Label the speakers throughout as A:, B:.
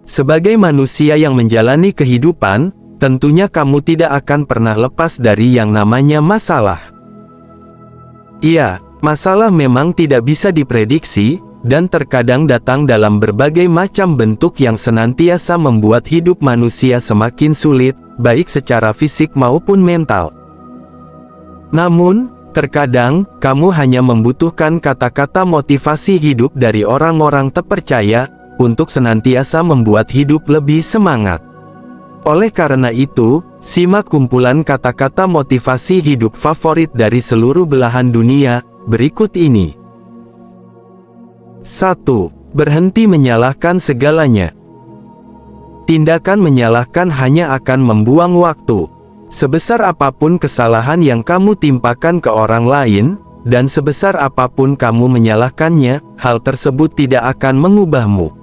A: Sebagai manusia yang menjalani kehidupan, tentunya kamu tidak akan pernah lepas dari yang namanya masalah. Iya, masalah memang tidak bisa diprediksi, dan terkadang datang dalam berbagai macam bentuk yang senantiasa membuat hidup manusia semakin sulit, baik secara fisik maupun mental. Namun, terkadang, kamu hanya membutuhkan kata-kata motivasi hidup dari orang-orang terpercaya, untuk senantiasa membuat hidup lebih semangat. Oleh karena itu, simak kumpulan kata-kata motivasi hidup favorit dari seluruh belahan dunia, berikut ini. 1. Berhenti menyalahkan segalanya. Tindakan menyalahkan hanya akan membuang waktu. Sebesar apapun kesalahan yang kamu timpakan ke orang lain, dan sebesar apapun kamu menyalahkannya, hal tersebut tidak akan mengubahmu.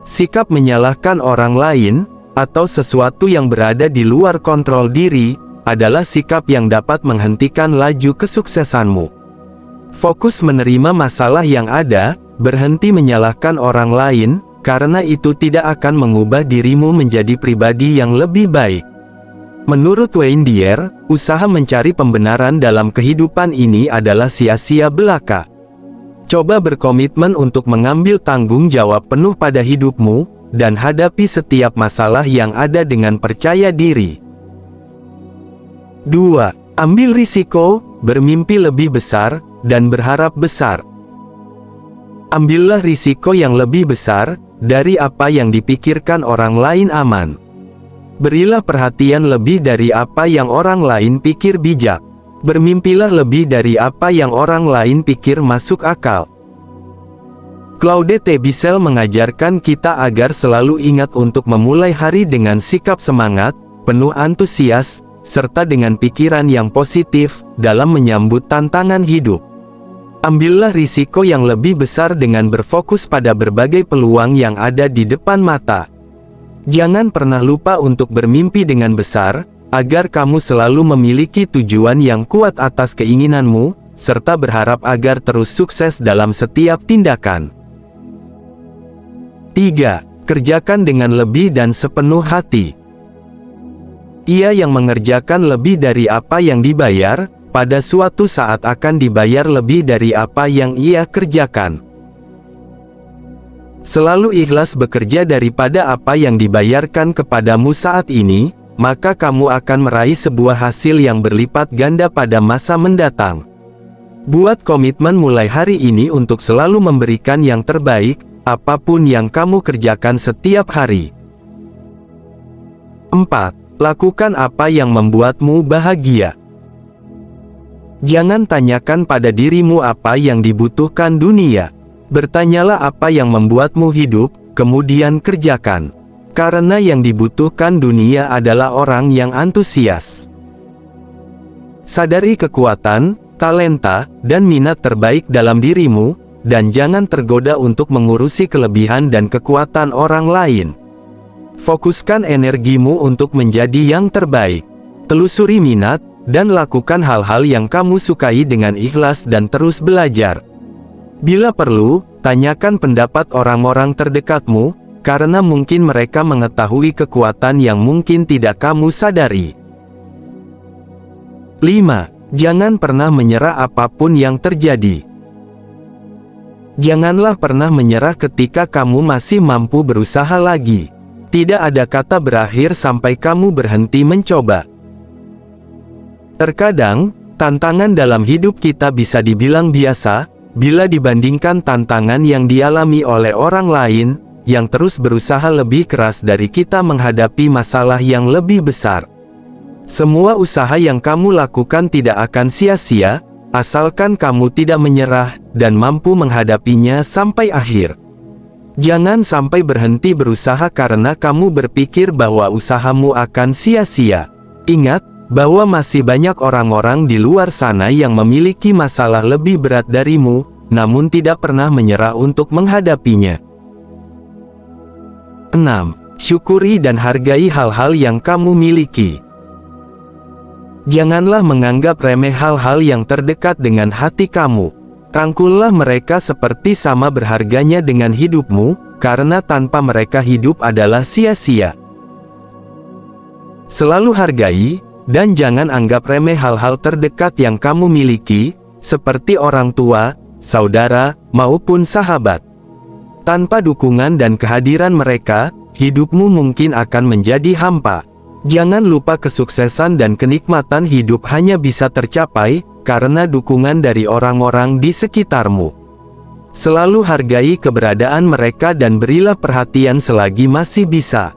A: Sikap menyalahkan orang lain, atau sesuatu yang berada di luar kontrol diri, adalah sikap yang dapat menghentikan laju kesuksesanmu. Fokus menerima masalah yang ada, berhenti menyalahkan orang lain, karena itu tidak akan mengubah dirimu menjadi pribadi yang lebih baik. Menurut Wayne Dyer, usaha mencari pembenaran dalam kehidupan ini adalah sia-sia belaka. Coba berkomitmen untuk mengambil tanggung jawab penuh pada hidupmu, dan hadapi setiap masalah yang ada dengan percaya diri. 2. Ambil risiko, bermimpi lebih besar, dan berharap besar. Ambillah risiko yang lebih besar, dari apa yang dipikirkan orang lain aman. Berilah perhatian lebih dari apa yang orang lain pikir bijak. Bermimpilah lebih dari apa yang orang lain pikir masuk akal. Claude T. Bissell mengajarkan kita agar selalu ingat untuk memulai hari dengan sikap semangat, penuh antusias, serta dengan pikiran yang positif, dalam menyambut tantangan hidup. Ambillah risiko yang lebih besar dengan berfokus pada berbagai peluang yang ada di depan mata. Jangan pernah lupa untuk bermimpi dengan besar, agar kamu selalu memiliki tujuan yang kuat atas keinginanmu, serta berharap agar terus sukses dalam setiap tindakan. 3. Kerjakan dengan lebih dan sepenuh hati. Ia yang mengerjakan lebih dari apa yang dibayar, pada suatu saat akan dibayar lebih dari apa yang ia kerjakan. Selalu ikhlas bekerja daripada apa yang dibayarkan kepadamu saat ini, maka kamu akan meraih sebuah hasil yang berlipat ganda pada masa mendatang. Buat komitmen mulai hari ini untuk selalu memberikan yang terbaik, apapun yang kamu kerjakan setiap hari. 4. Lakukan apa yang membuatmu bahagia. Jangan tanyakan pada dirimu apa yang dibutuhkan dunia. Bertanyalah apa yang membuatmu hidup, kemudian kerjakan. Karena yang dibutuhkan dunia adalah orang yang antusias. Sadari kekuatan, talenta, dan minat terbaik dalam dirimu, dan jangan tergoda untuk mengurusi kelebihan dan kekuatan orang lain. Fokuskan energimu untuk menjadi yang terbaik. Telusuri minat, dan lakukan hal-hal yang kamu sukai dengan ikhlas dan terus belajar. Bila perlu, tanyakan pendapat orang-orang terdekatmu, karena mungkin mereka mengetahui kekuatan yang mungkin tidak kamu sadari. 5. Jangan pernah menyerah apapun yang terjadi. Janganlah pernah menyerah ketika kamu masih mampu berusaha lagi. Tidak ada kata berakhir sampai kamu berhenti mencoba. Terkadang, tantangan dalam hidup kita bisa dibilang biasa, bila dibandingkan tantangan yang dialami oleh orang lain, yang terus berusaha lebih keras dari kita menghadapi masalah yang lebih besar. Semua usaha yang kamu lakukan tidak akan sia-sia, asalkan kamu tidak menyerah, dan mampu menghadapinya sampai akhir. Jangan sampai berhenti berusaha karena kamu berpikir bahwa usahamu akan sia-sia. Ingat, bahwa masih banyak orang-orang di luar sana yang memiliki masalah lebih berat darimu, namun tidak pernah menyerah untuk menghadapinya. 6. Syukuri dan hargai hal-hal yang kamu miliki. Janganlah menganggap remeh hal-hal yang terdekat dengan hati kamu. Rangkullah mereka seperti sama berharganya dengan hidupmu, karena tanpa mereka hidup adalah sia-sia. Selalu hargai, dan jangan anggap remeh hal-hal terdekat yang kamu miliki, seperti orang tua, saudara, maupun sahabat. Tanpa dukungan dan kehadiran mereka, hidupmu mungkin akan menjadi hampa. Jangan lupa kesuksesan dan kenikmatan hidup hanya bisa tercapai karena dukungan dari orang-orang di sekitarmu. Selalu hargai keberadaan mereka dan berilah perhatian selagi masih bisa.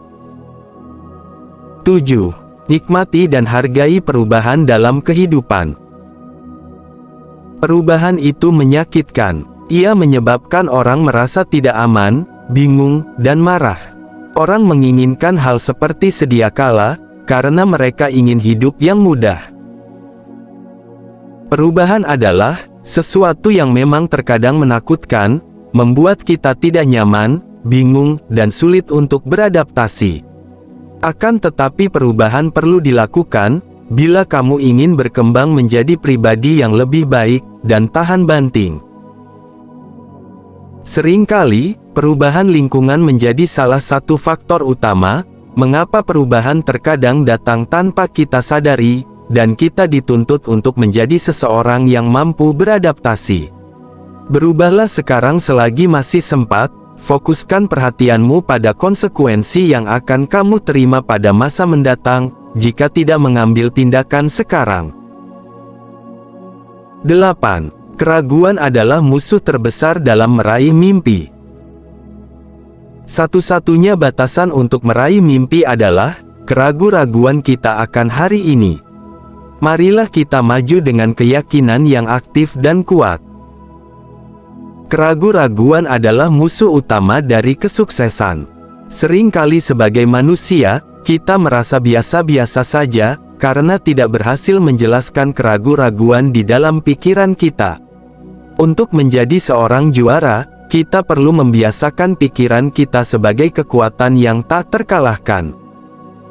A: 7. Nikmati dan hargai perubahan dalam kehidupan. Perubahan itu menyakitkan. Ia menyebabkan orang merasa tidak aman, bingung, dan marah. Orang menginginkan hal seperti sedia kala, karena mereka ingin hidup yang mudah. Perubahan adalah sesuatu yang memang terkadang menakutkan, membuat kita tidak nyaman, bingung, dan sulit untuk beradaptasi. Akan tetapi perubahan perlu dilakukan, bila kamu ingin berkembang menjadi pribadi yang lebih baik, dan tahan banting. Seringkali, perubahan lingkungan menjadi salah satu faktor utama, mengapa perubahan terkadang datang tanpa kita sadari, dan kita dituntut untuk menjadi seseorang yang mampu beradaptasi. Berubahlah sekarang selagi masih sempat, fokuskan perhatianmu pada konsekuensi yang akan kamu terima pada masa mendatang, jika tidak mengambil tindakan sekarang. 8. Keraguan adalah musuh terbesar dalam meraih mimpi. Satu-satunya batasan untuk meraih mimpi adalah keraguan-raguan kita akan hari ini. Marilah kita maju dengan keyakinan yang aktif dan kuat. Keraguan-raguan adalah musuh utama dari kesuksesan. Seringkali sebagai manusia, kita merasa biasa-biasa saja, karena tidak berhasil menjelaskan keraguan-raguan di dalam pikiran kita. Untuk menjadi seorang juara, kita perlu membiasakan pikiran kita sebagai kekuatan yang tak terkalahkan.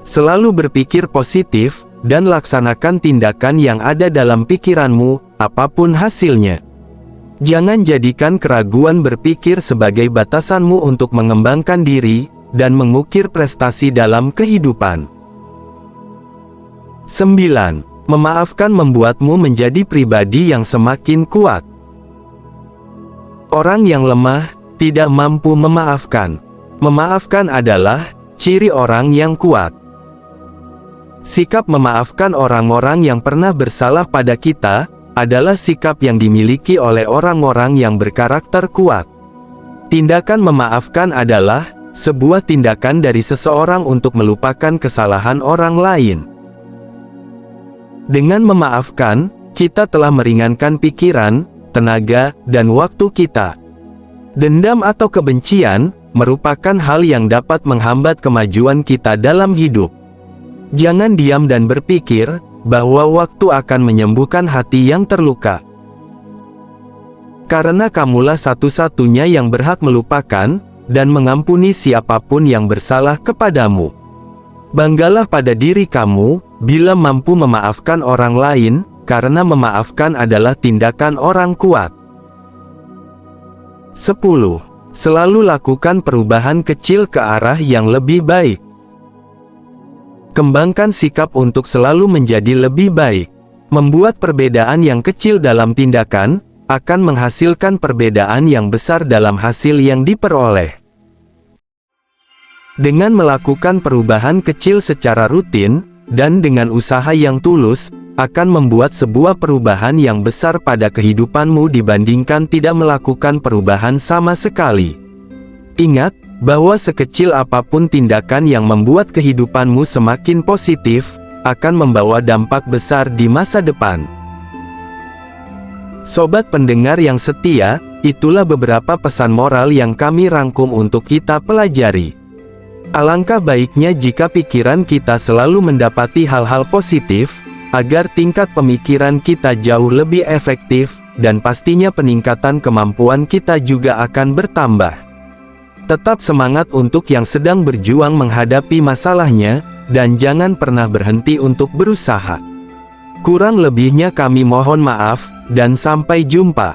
A: Selalu berpikir positif, dan laksanakan tindakan yang ada dalam pikiranmu, apapun hasilnya. Jangan jadikan keraguan berpikir sebagai batasanmu untuk mengembangkan diri, dan mengukir prestasi dalam kehidupan. 9. Memaafkan membuatmu menjadi pribadi yang semakin kuat. Orang yang lemah, tidak mampu memaafkan. Memaafkan adalah ciri orang yang kuat. Sikap memaafkan orang-orang yang pernah bersalah pada kita, adalah sikap yang dimiliki oleh orang-orang yang berkarakter kuat. Tindakan memaafkan adalah sebuah tindakan dari seseorang untuk melupakan kesalahan orang lain. Dengan memaafkan, kita telah meringankan pikiran, tenaga, dan waktu kita. Dendam atau kebencian merupakan hal yang dapat menghambat kemajuan kita dalam hidup. Jangan diam dan berpikir bahwa waktu akan menyembuhkan hati yang terluka. Karena kamulah satu-satunya yang berhak melupakan dan mengampuni siapapun yang bersalah kepadamu. Banggalah pada diri kamu bila mampu memaafkan orang lain, karena memaafkan adalah tindakan orang kuat. 10. Selalu lakukan perubahan kecil ke arah yang lebih baik. Kembangkan sikap untuk selalu menjadi lebih baik. Membuat perbedaan yang kecil dalam tindakan, akan menghasilkan perbedaan yang besar dalam hasil yang diperoleh. Dengan melakukan perubahan kecil secara rutin, dan dengan usaha yang tulus, akan membuat sebuah perubahan yang besar pada kehidupanmu dibandingkan tidak melakukan perubahan sama sekali. Ingat, bahwa sekecil apapun tindakan yang membuat kehidupanmu semakin positif, akan membawa dampak besar di masa depan. Sobat pendengar yang setia, itulah beberapa pesan moral yang kami rangkum untuk kita pelajari. Alangkah baiknya jika pikiran kita selalu mendapati hal-hal positif, agar tingkat pemikiran kita jauh lebih efektif, dan pastinya peningkatan kemampuan kita juga akan bertambah. Tetap semangat untuk yang sedang berjuang menghadapi masalahnya, dan jangan pernah berhenti untuk berusaha. Kurang lebihnya kami mohon maaf, dan sampai jumpa.